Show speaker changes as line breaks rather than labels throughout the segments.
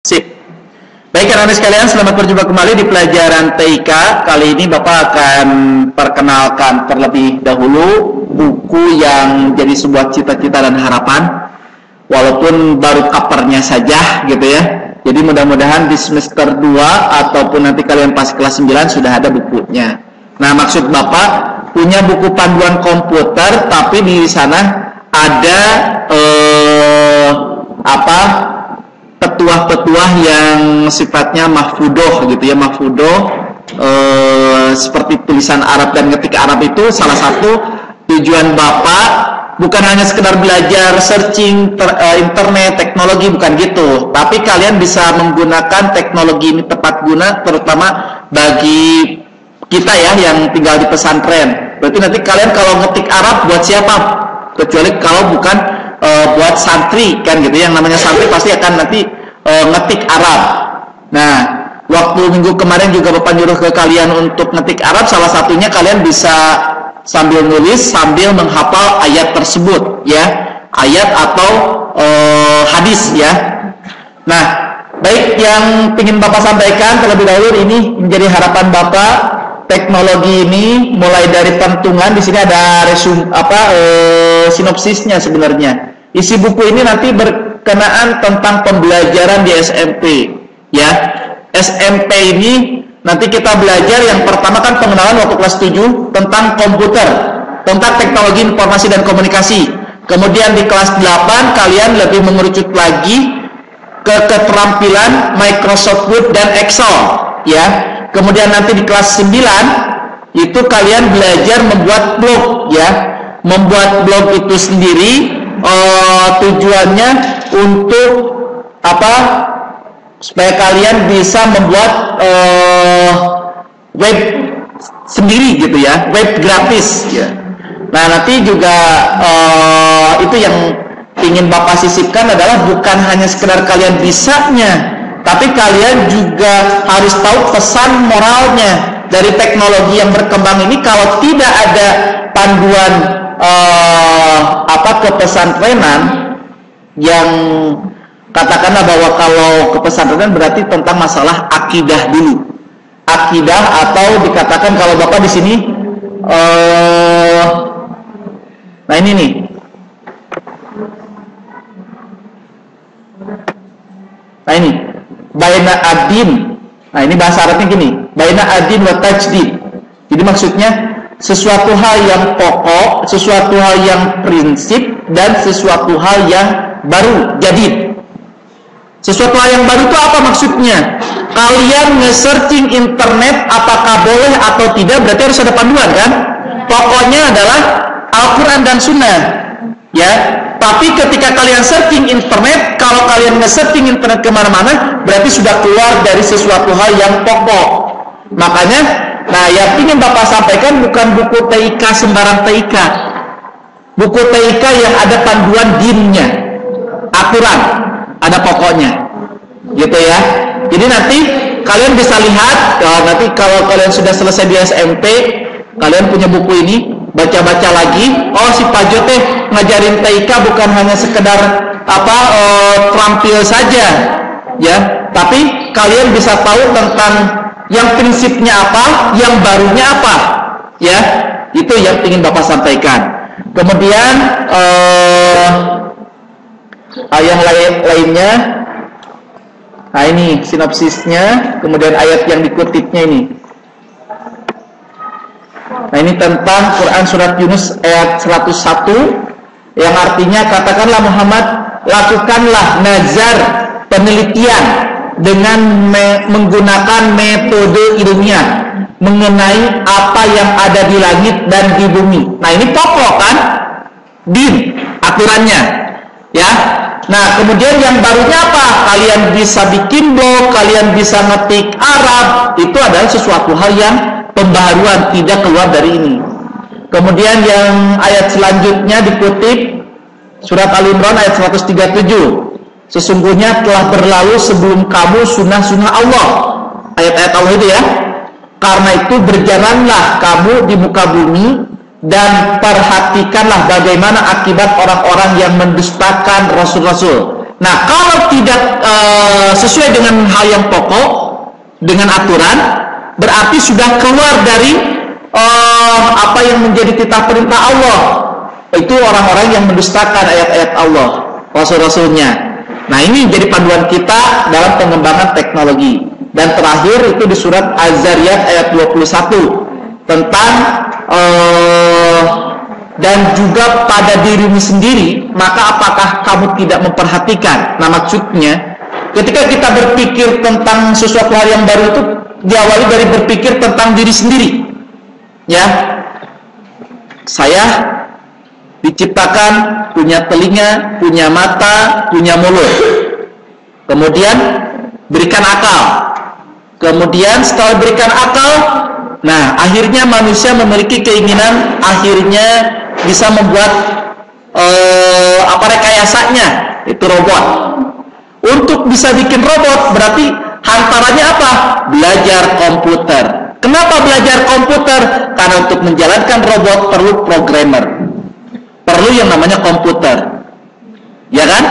Sip. Baik anak-anak sekalian, selamat berjumpa kembali di pelajaran TIK. Kali ini Bapak akan perkenalkan terlebih dahulu buku yang jadi sebuah cita-cita dan harapan, walaupun baru covernya saja gitu ya. Jadi mudah-mudahan di semester 2 ataupun nanti kalian pas kelas 9 sudah ada bukunya. Nah, maksud Bapak punya buku panduan komputer, tapi di sana ada petuah-petuah yang sifatnya mahfudoh gitu ya, seperti tulisan Arab dan ngetik Arab. Itu salah satu tujuan Bapak, bukan hanya sekedar belajar searching internet, teknologi, bukan gitu, tapi kalian bisa menggunakan teknologi ini tepat guna, terutama bagi kita ya yang tinggal di pesantren. Berarti nanti kalian kalau ngetik Arab buat siapa? Kecuali kalau bukan buat santri kan gitu, yang namanya santri pasti akan nanti ngetik Arab. Nah, waktu minggu kemarin juga Bapak nyuruh ke kalian untuk ngetik Arab, salah satunya kalian bisa sambil nulis sambil menghafal ayat tersebut ya, ayat atau hadis ya. Nah, baik, yang ingin Bapak sampaikan terlebih dahulu, ini menjadi harapan Bapak. Teknologi ini mulai dari pentungan, di sini ada sinopsisnya sebenarnya. Isi buku ini nanti berkenaan tentang pembelajaran di SMP ya. SMP ini nanti kita belajar yang pertama kan pengenalan waktu kelas 7 tentang komputer, tentang teknologi informasi dan komunikasi. Kemudian di kelas 8 kalian lebih mengerucut lagi ke keterampilan Microsoft Word dan Excel ya. Kemudian nanti di kelas 9 itu kalian belajar membuat blog ya. Membuat blog itu sendiri tujuannya untuk apa? Supaya kalian bisa membuat web sendiri gitu ya, web gratis ya. Nah, nanti juga itu yang ingin Bapak sisipkan adalah bukan hanya sekedar kalian bisanya, tapi kalian juga harus tahu pesan moralnya dari teknologi yang berkembang ini. Kalau tidak ada panduan kepesantrenan yang katakanlah bahwa kalau kepesantrenan berarti tentang masalah akidah dulu, akidah, atau dikatakan kalau Bapak di sini nah ini nih, nah ini baina ad-din. Nah, ini bahasa Arabnya gini, baina ad-din wa tajdid. Jadi maksudnya sesuatu hal yang pokok, sesuatu hal yang prinsip, dan sesuatu hal yang baru, jadid. Sesuatu hal yang baru itu apa maksudnya? Kalian nge-searching internet apakah boleh atau tidak, berarti harus ada panduan kan? Pokoknya adalah Al-Quran dan Sunnah ya. Tapi ketika kalian searching internet, kalau kalian nge-searching internet kemana-mana, berarti sudah keluar dari sesuatu hal yang pokok. Makanya, nah, yang ingin Bapak sampaikan bukan buku TIK sembarang TIK. Buku TIK yang ada panduan dinnya, aturan, ada pokoknya, gitu ya. Jadi nanti kalian bisa lihat, nanti kalau kalian sudah selesai di SMP, kalian punya buku ini, baca-baca lagi. Oh, si Pak Jo teh ngajarin TIK bukan hanya sekedar terampil saja ya, tapi kalian bisa tahu tentang yang prinsipnya apa, yang barunya apa ya. Itu yang ingin Bapak sampaikan. Kemudian yang lainnya, nah ini sinopsisnya, kemudian ayat yang dikutipnya ini. Nah, ini tentang Quran surat Yunus ayat 101 yang artinya, katakanlah Muhammad, lakukanlah nazar, penelitian dengan menggunakan metode ilmiah mengenai apa yang ada di langit dan di bumi. Nah, ini pokok kan, din, aturannya ya. Nah, kemudian yang barunya apa? Kalian bisa bikin blog, kalian bisa ngetik Arab. Itu adalah sesuatu hal yang pembaharuan, tidak keluar dari ini. Kemudian yang ayat selanjutnya dikutip surat Al-Imran ayat 137. Sesungguhnya telah berlalu sebelum kamu sunnah-sunnah Allah. Ayat-ayat Allah itu ya. Karena itu berjalanlah kamu di muka bumi dan perhatikanlah bagaimana akibat orang-orang yang mendustakan rasul-rasul. Nah, kalau tidak sesuai dengan hal yang pokok, dengan aturan, berarti sudah keluar dari apa yang menjadi titah perintah Allah. Itu orang-orang yang mendustakan ayat-ayat Allah, Rasul-Rasulnya. Nah, ini jadi panduan kita dalam pengembangan teknologi. Dan terakhir itu di surat Az-Zariyat ayat 21 tentang dan juga pada dirimu sendiri, maka apakah kamu tidak memperhatikan? Nah, maksudnya ketika kita berpikir tentang sesuatu hal yang baru itu diawali dari berpikir tentang diri sendiri. Ya, saya diciptakan punya telinga, punya mata, punya mulut. Kemudian berikan akal. Kemudian setelah berikan akal, nah akhirnya manusia memiliki keinginan akhirnya bisa membuat rekayasanya, itu robot. Untuk bisa bikin robot berarti hantarannya apa? Belajar komputer. Kenapa belajar komputer? Karena untuk menjalankan robot perlu programmer, perlu yang namanya komputer, ya kan?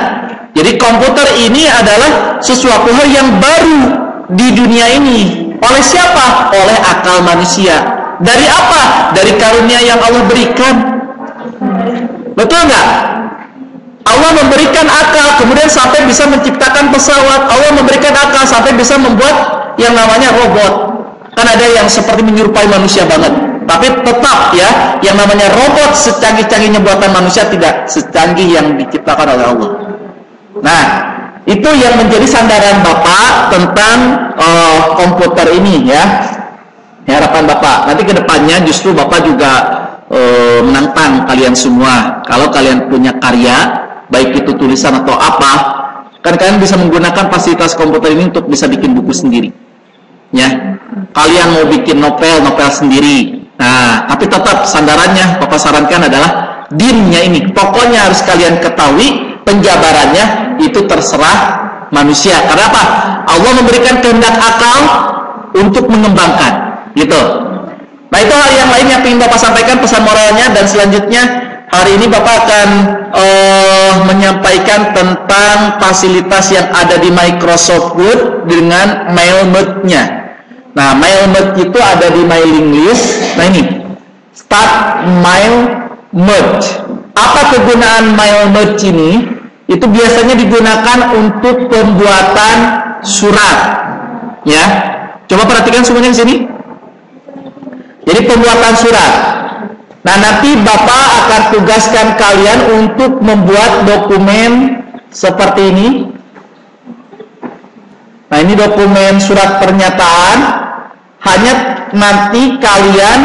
Jadi komputer ini adalah sesuatu hal yang baru di dunia ini. Oleh siapa? Oleh akal manusia. Dari apa? Dari karunia yang Allah berikan. Betul nggak? Allah memberikan akal, kemudian sampai bisa menciptakan pesawat. Allah memberikan akal sampai bisa membuat yang namanya robot. Kan ada yang seperti menyerupai manusia banget, tapi tetap ya, yang namanya robot secanggih-canggihnya buatan manusia tidak secanggih yang diciptakan oleh Allah. Nah, itu yang menjadi sandaran Bapak tentang komputer ini ya. Harapan Bapak nanti ke depannya justru Bapak juga menantang kalian semua. Kalau kalian punya karya, baik itu tulisan atau apa, kan kalian bisa menggunakan fasilitas komputer ini untuk bisa bikin buku sendiri. Ya, kalian mau bikin novel sendiri. Nah, tapi tetap sandarannya Bapak sarankan adalah dinnya ini. Pokoknya harus kalian ketahui, penjabarannya itu terserah manusia. Karena apa? Allah memberikan kehendak akal untuk mengembangkan, gitu. Nah, itu hal yang lain yang ingin Bapak sampaikan pesan moralnya. Dan selanjutnya hari ini Bapak akan menyampaikan tentang fasilitas yang ada di Microsoft Word dengan MailMode-nya. Nah, MailMode itu ada di mailing list. Nah, ini Start MailMode. Apa kegunaan MailMode ini? Itu biasanya digunakan untuk pembuatan surat. Ya, coba perhatikan semuanya di sini. Jadi pembuatan surat. Nah, nanti Bapak akan tugaskan kalian untuk membuat dokumen seperti ini. Nah, ini dokumen surat pernyataan. Hanya nanti kalian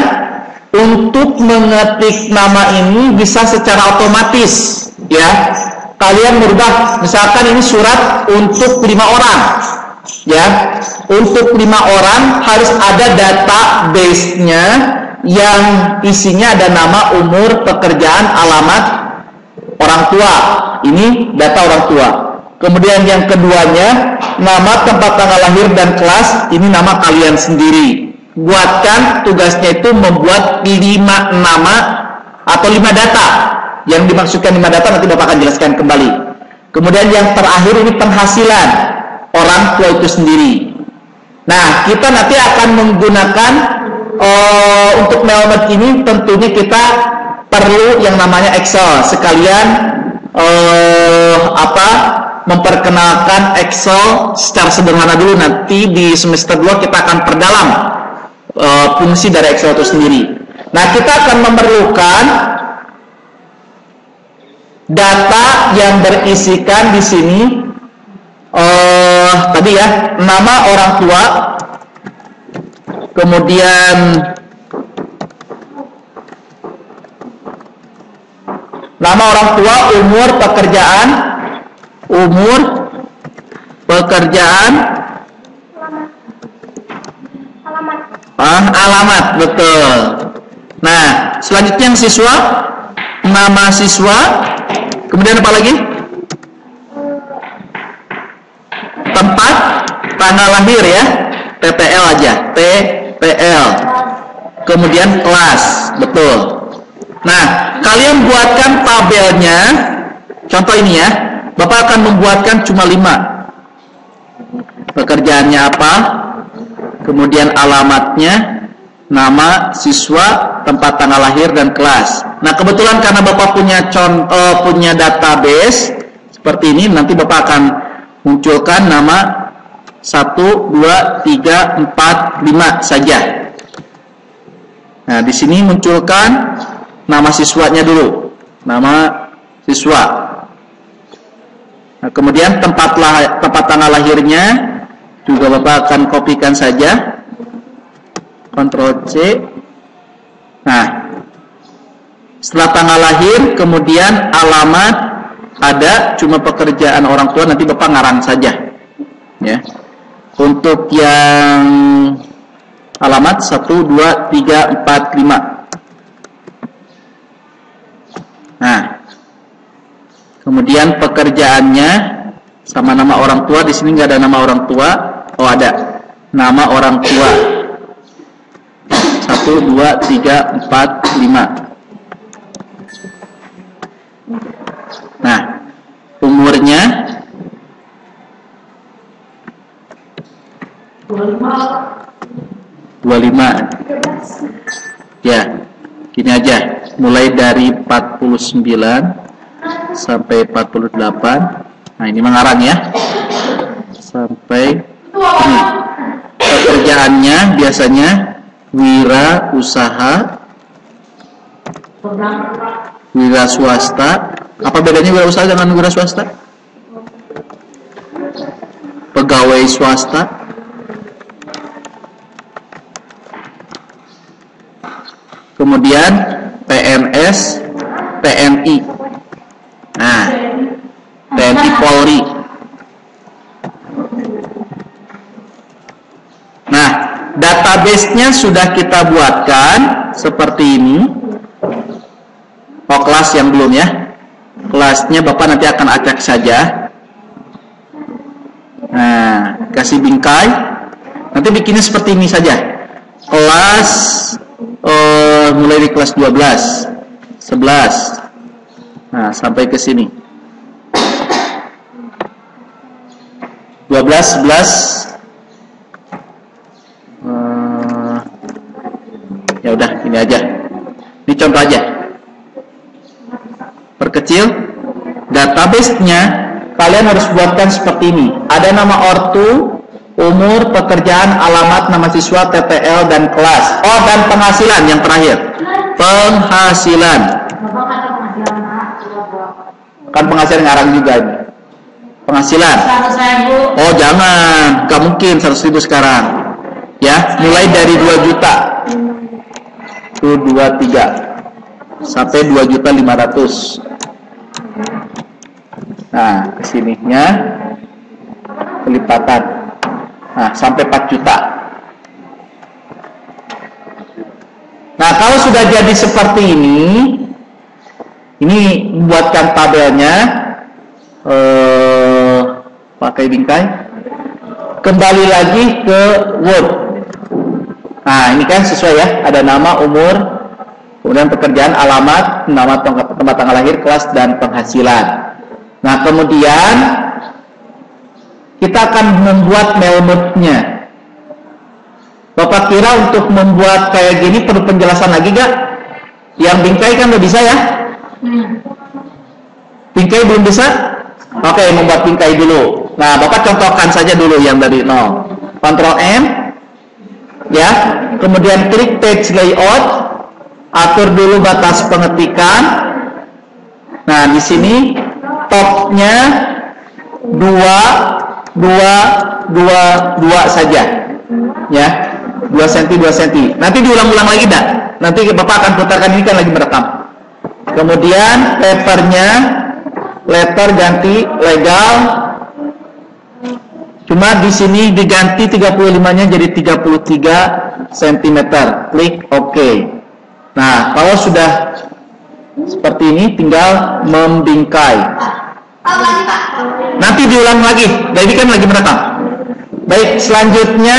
untuk mengetik nama ini bisa secara otomatis, ya. Kalian merubah, misalkan ini surat untuk 5 orang, ya. Untuk 5 orang harus ada database-nya yang isinya ada nama, umur, pekerjaan, alamat orang tua. Ini data orang tua. Kemudian yang keduanya, nama, tempat tanggal lahir dan kelas. Ini nama kalian sendiri. Buatkan, tugasnya itu membuat 5 nama atau 5 data. Yang dimaksudkan 5 data nanti Bapak akan jelaskan kembali. Kemudian yang terakhir ini penghasilan orang tua itu sendiri. Nah, kita nanti akan menggunakan untuk MailMode ini tentunya kita perlu yang namanya Excel. Sekalian memperkenalkan Excel secara sederhana dulu. Nanti di semester 2 kita akan perdalam fungsi dari Excel itu sendiri. Nah, kita akan memerlukan data yang berisikan di sini tadi ya, nama orang tua, kemudian nama orang tua, umur, pekerjaan, alamat, betul. Nah, selanjutnya yang siswa, nama siswa, kemudian apa lagi? Tempat, tanggal lahir ya, TTL aja, TTL. Kemudian kelas, betul. Nah, kalian buatkan tabelnya. Contoh ini ya. Bapak akan membuatkan cuma 5. Pekerjaannya apa? Kemudian alamatnya, nama siswa, tempat tanggal lahir dan kelas. Nah, kebetulan karena Bapak punya database seperti ini, nanti Bapak akan munculkan nama 1, 2, 3, 4, 5 saja. Nah, di sini munculkan nama siswanya dulu. Nama siswa. Nah, kemudian tempat tanggal lahirnya juga Bapak akan kopikan saja. Ctrl C. Nah, setelah tanggal lahir, kemudian alamat ada, cuma pekerjaan orang tua nanti Bapak ngarang saja. Ya. Untuk yang alamat 1, 2, 3, 4, 5. Nah, kemudian pekerjaannya sama nama orang tua. Di sini nggak ada nama orang tua. Oh, ada nama orang tua. 1, 2, 3, 4, 5. Nah, umurnya 25. Ya, gini aja. Mulai dari 49 sampai 48. Nah, ini mengarang ya. Sampai ini. Pekerjaannya biasanya wira usaha, wira swasta. Apa bedanya wira usaha dengan wira swasta? Pegawai swasta. Kemudian PNS, PNI. Nah, TNI Polri. Nah, database-nya sudah kita buatkan seperti ini. Oh, kelas yang belum ya. Kelasnya Bapak nanti akan acak saja. Nah, kasih bingkai. Nanti bikinnya seperti ini saja. Kelas mulai di kelas 12, 11. Nah, sampai ke sini. 12, 11. Ya udah, ini aja. Ini contoh aja. Perkecil. Database-nya kalian harus buatkan seperti ini. Ada nama ortu, umur, pekerjaan, alamat, nama siswa, TTL, dan kelas. Oh, dan penghasilan yang terakhir. Penghasilan. Kan penghasilan ngarang juga ini. Penghasilan. Oh, jangan. Gak mungkin 100.000 sekarang. Ya, mulai dari 2 juta. 2, 3. Sampai 2.500.000. Nah, kesininya pelipatan. Nah, sampai 4 juta. Nah, kalau sudah jadi seperti ini buatkan tabelnya, pakai bingkai. Kembali lagi ke Word. Nah, ini kan sesuai ya, ada nama, umur, kemudian pekerjaan, alamat, nama, tempat tanggal lahir, kelas, dan penghasilan. Nah, kemudian kita akan membuat mailmode-nya. Bapak kira untuk membuat kayak gini perlu penjelasan lagi gak? Yang bingkai kan udah bisa ya? Bingkai belum bisa? Oke, membuat bingkai dulu. Nah, Bapak contohkan saja dulu yang dari 0. Ctrl M. Ya, kemudian klik page layout, atur dulu batas pengetikan. Nah, di sini topnya 2 saja, ya, 2 cm 2 cm. Nanti diulang-ulang lagi dah. Nanti Bapak akan putarkan, ini kan lagi merekam. Kemudian papernya, letter ganti legal. Cuma di sini diganti 35-nya jadi 33 cm. Klik OK. Nah, kalau sudah seperti ini tinggal membingkai. Nanti diulang lagi. Nah, ini kan lagi merekam. Baik, selanjutnya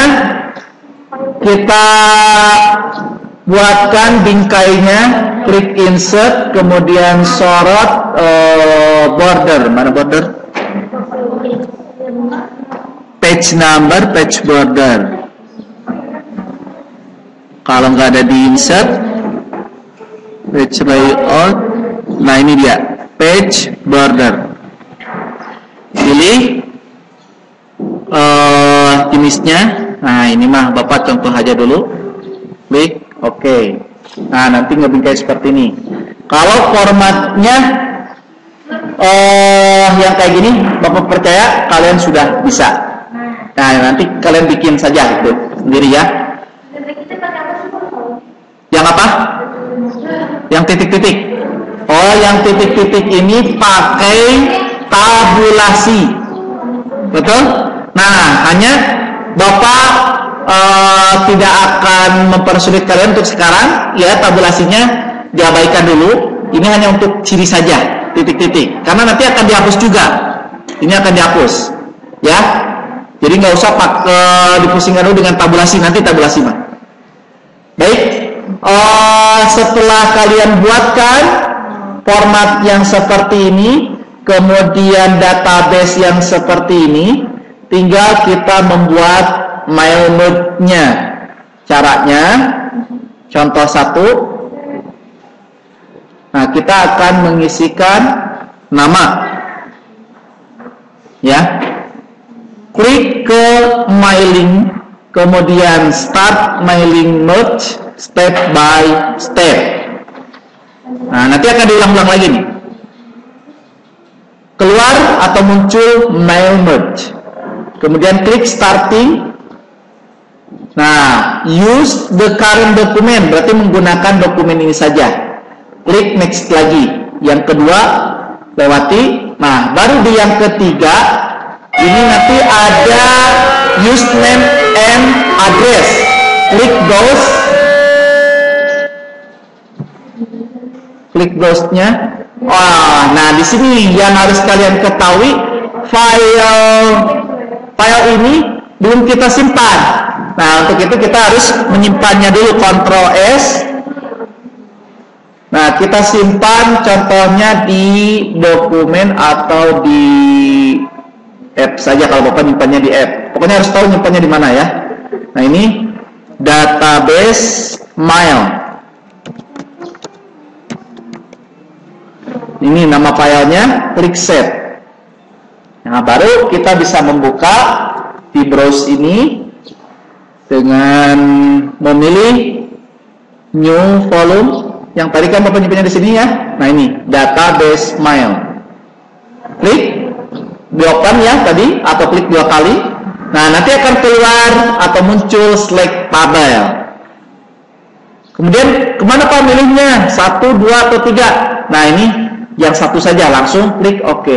kita buatkan bingkainya. Klik insert, kemudian sorot border. Mana border? page number, page border. Kalau nggak ada di insert, page layout. Nah ini dia, page border. Pilih jenisnya. Nah ini mah Bapak contoh aja dulu. Klik OK. Nah nanti ngebingkai seperti ini. Kalau formatnya yang kayak gini, Bapak percaya kalian sudah bisa. Nah nanti kalian bikin saja itu sendiri ya. Yang apa? Yang titik-titik. Oh, yang titik-titik ini pakai tabulasi. Betul? Nah, hanya Bapak tidak akan mempersulit kalian untuk sekarang, ya tabulasinya diabaikan dulu. Ini hanya untuk ciri saja, titik-titik. Karena nanti akan dihapus juga. Ini akan dihapus, ya. Jadi nggak usah dipusingkan dulu dengan tabulasi, nanti tabulasi mah. Baik, setelah kalian buatkan format yang seperti ini, kemudian database yang seperti ini, tinggal kita membuat mail mode-nya. Caranya, contoh 1. Nah, kita akan mengisikan nama. Ya. Klik ke mailing, kemudian start mailing mode step by step. Nah, nanti akan diulang-ulang lagi nih. Keluar atau muncul mail merge. Kemudian klik starting. Nah, use the current document, berarti menggunakan dokumen ini saja. Klik next lagi. Yang kedua, lewati. Nah, baru di yang ketiga, ini nanti ada username and address. Klik browse. Klik browse-nya. Nah di sini yang harus kalian ketahui, file ini belum kita simpan. Nah untuk itu kita harus menyimpannya dulu, Ctrl S. Nah kita simpan contohnya di dokumen atau di app saja kalau Bapak nyimpannya di app. Pokoknya harus tahu nyimpannya di mana ya. Nah ini database mail. Ini nama filenya, klik save. Nah, baru kita bisa membuka di browse ini dengan memilih new volume. Yang tadi kan Bapak nyimpannya di sini ya. Nah, ini database mail. Klik di open ya tadi atau klik 2 kali. Nah, nanti akan keluar atau muncul select tabel. Kemudian kemana Pak milihnya? 1, 2 atau 3? Nah, ini yang satu saja, langsung klik OK.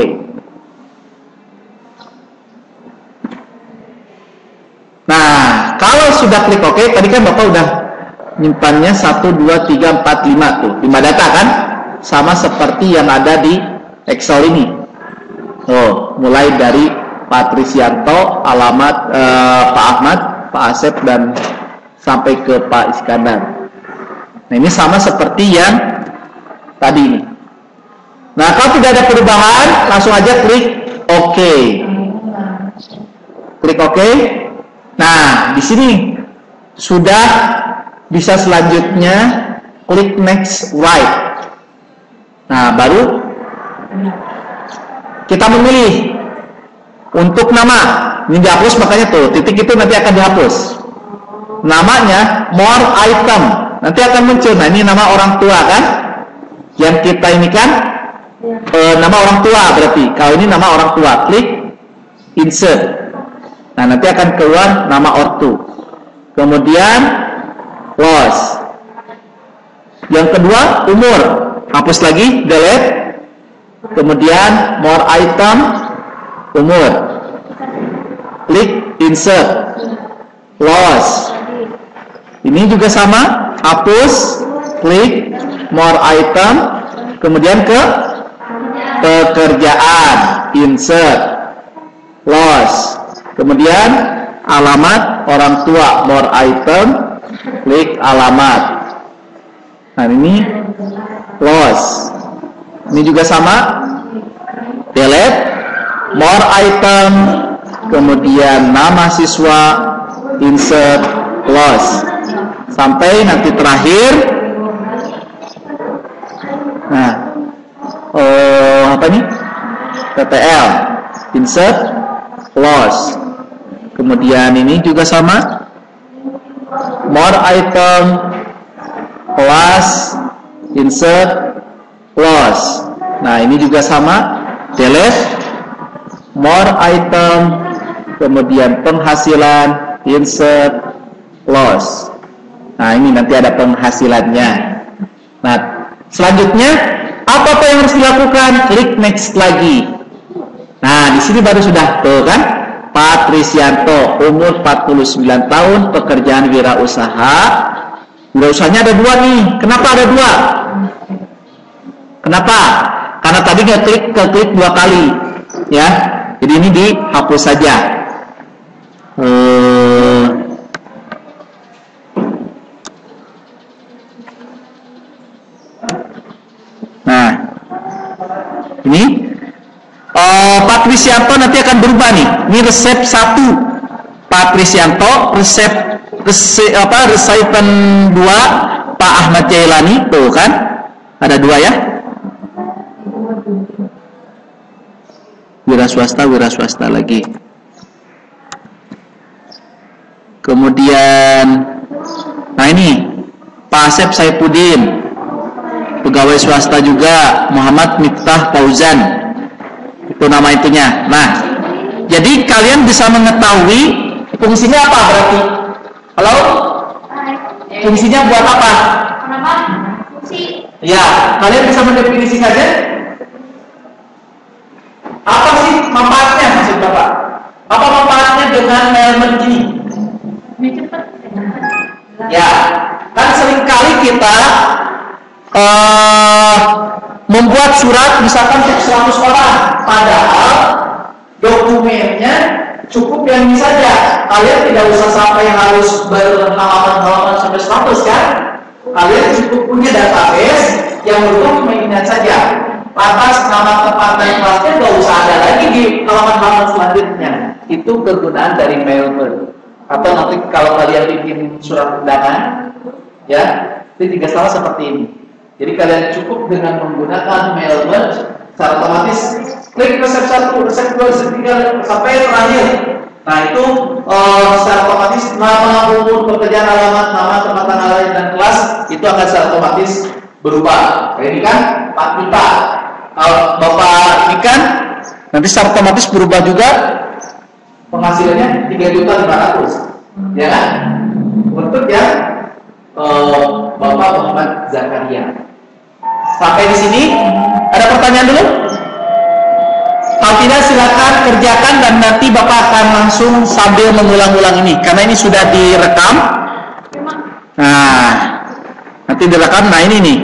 Nah, kalau sudah klik OK, tadi kan Bapak udah nyimpannya 1, 2, 3, 4, 5 tuh, 5 data kan? Sama seperti yang ada di Excel ini. Oh, mulai dari Pak Trisyanto, alamat Pak Ahmad, Pak Asep, dan sampai ke Pak Iskandar. Nah, ini sama seperti yang tadi ini. Nah, kalau tidak ada perubahan, langsung aja klik OK. Klik OK. Nah, di sini sudah bisa selanjutnya klik next right. Nah, baru kita memilih untuk nama. Ini dihapus, makanya tuh titik itu nanti akan dihapus. Namanya more item. Nanti akan muncul. Nah, ini nama orang tua kan? Yang kita ini kan nama orang tua berarti. Kalau ini nama orang tua, klik insert. Nah, nanti akan keluar nama ortu. Kemudian loss. Yang kedua umur, hapus lagi, delete. Kemudian more item, umur. Klik insert. Loss. Ini juga sama, hapus, klik more item, kemudian ke pekerjaan, insert, loss, kemudian alamat orang tua, more item, klik alamat. Nah, ini loss. Ini juga sama, delete, more item, kemudian nama siswa, insert close, sampai nanti terakhir. Nah, apa nih? TTL, insert close. Kemudian ini juga sama, more item, class, insert close. Nah, ini juga sama, delete, more item, kemudian penghasilan, insert close. Nah, ini nanti ada penghasilannya. Nah, selanjutnya apa yang harus dilakukan? Klik next lagi. Nah, di sini baru sudah tuh kan, Patrisianto, umur 49 tahun, pekerjaan wirausaha. Wirausahanya ada 2 nih. Kenapa ada 2? Kenapa? Karena tadi klik 2 kali, ya. Jadi ini dihapus saja. Nah, ini Patrisianto nanti akan berubah nih. Ini resep 1 Patrisianto, resep 2 Pak Ahmad Jailani, tuh kan? Ada 2 ya. Wira swasta lagi. Kemudian, nah ini Pak Asep Saipudin, pegawai swasta juga, Muhammad Miftah Fauzan, itu nama itunya. Nah, jadi kalian bisa mengetahui fungsinya apa berarti? Halo? Fungsinya buat apa?
Kenapa? Fungsi.
Ya, kalian bisa mendefinisikannya. Apa sih manfaatnya, maksud Bapak? Apa manfaatnya dengan mailman ini?
Cepat.
Ya, kan seringkali kita membuat surat misalkan untuk 100 orang, padahal dokumennya cukup yang ini saja. Kalian tidak usah sampai harus berhalaman-halaman sampai 100 kan? Kalian cukup punya database yang berdokumennya saja. Lantas nama tempat dan kelasnya nggak usah ada lagi di halaman-halaman selanjutnya. Itu kegunaan dari mailman. Atau nanti kalau kalian bikin surat undangan, ya, itu juga sama seperti ini. Jadi kalian cukup dengan menggunakan mailman secara otomatis klik resep 1, resep 2, resep 3 sampai terakhir. Nah itu secara otomatis nama, umur, pekerjaan, alamat, nama, tempat tanggal lahir dan kelas itu akan secara otomatis berubah. Kayak ini kan Pak Mita. Kalau Bapak ini kan nanti secara otomatis berubah juga penghasilannya 3.500.000, ya kan? Untuk yang Bapak Muhammad Zakaria. Sampai di sini ada pertanyaan dulu? Kalau tidak silakan kerjakan dan nanti Bapak akan langsung sambil mengulang-ulang ini karena ini sudah direkam. Nah, nanti direkam. Nah ini nih.